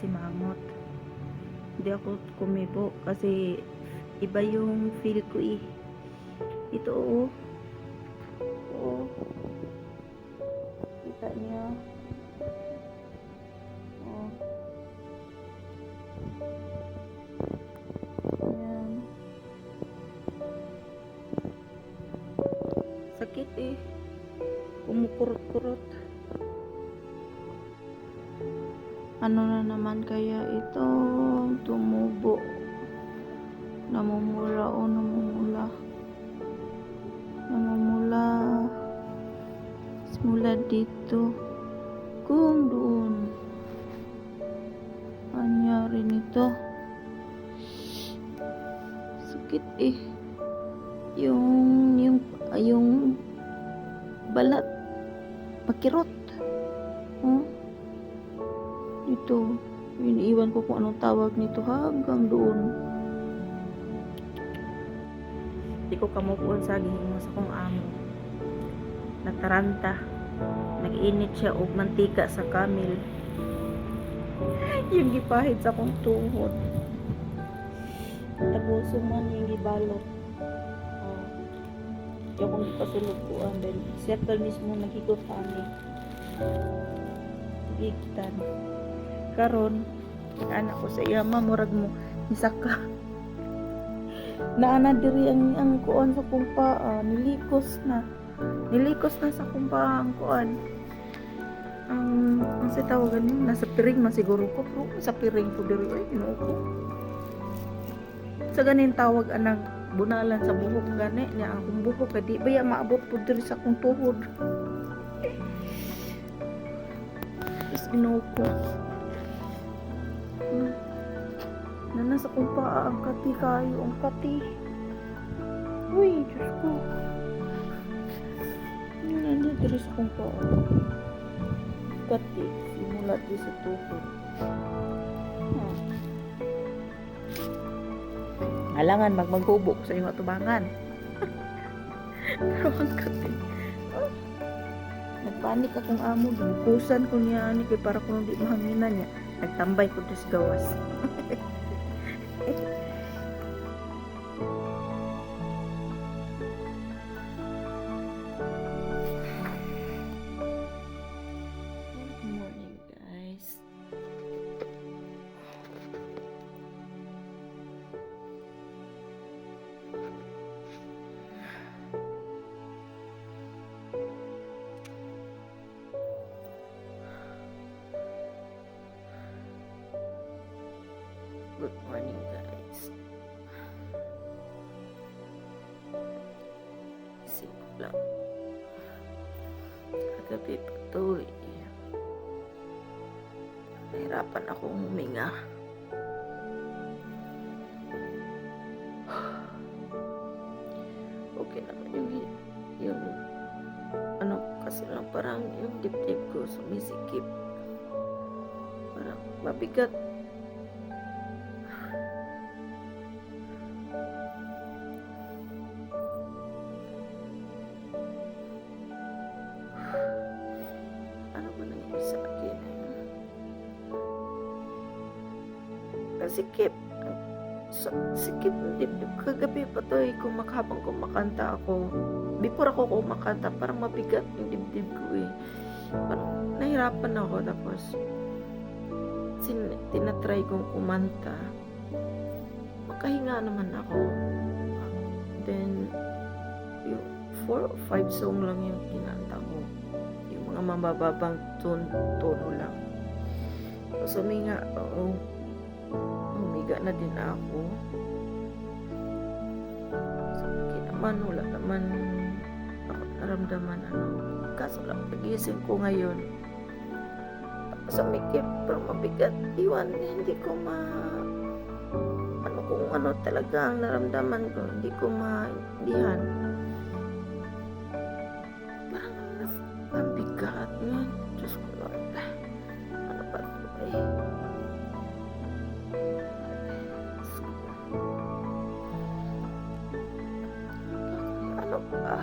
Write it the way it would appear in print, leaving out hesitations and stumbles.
masimangot. Hindi ako kumibo kasi iba yung feel ko eh. Ito oh. Oh. Kita niyo. Oh. Ayan. Sakit eh. Kumukurot-kurot. Ano na naman kaya ito? Tumubo. Namumula o namumula. Namumula. Simula dito. Kung doon. Anyari nito. Sakit eh. Yung balat. Makirot. Oh. Dito. Iniiwan ko kung anong tawag nito hanggang doon. Di ko kamukuan sa gihimo sa kong amo. Nataranta. Nag-init siya og mantika sa kamil. Yung gipahid sa kong tuhod. Tabuso man yung gibalot. Oh. Yung kong gipasulog ko then circle mismo nagikot kami. Gigitan. Karon anak ko sa iya murag mo isaka naana diri ang kuan sa kong paa nilikos na sa kong paa ang kuan ang sa tawagan niyo nasa piring man siguro ko pero sa piring ko diri ay Ginoo ko sa ganin tawag anang bunalan sa buhok gani niya akong buhok kadi baya maabot pud diri sa akong tuhod is Ginoo ko na nasa kong paa ang kati kayo ang kati uy Diyos ko nandiyan diri sa kong paa kati simula di sa tuhod halangan maghubok sa iyong atubangan pero ang kati nagpanik akong amo gibukusan ko niya ani kay para kung di mahanginan niya nagtambay ko sa gawas morning guys good morning guys simple lang kagabi pa to nahirapan akong huminga okay naman yung ano kasi lang parang yung dibdib ko sumisikip parang mabigat sikip sikip dibdib kagabi pa to kung habang kumakanta ako before ako kumakanta parang mabigat yung dibdib ko parang nahirapan ako tapos tinatry kong kumanta makahinga naman ako then yung 4 o 5 song lang yung kinanta ko yung mga mabababang tono lang so huminga humiga na din ako so naman wala naman ako naramdaman kaso lang pagising ko ngayon sa mikip pero mabigat iwan hindi ko kung ano talaga ang naramdaman ko hindi ko maintindihan parang mabigat nga Diyos ko Lord ano ba ito ano ba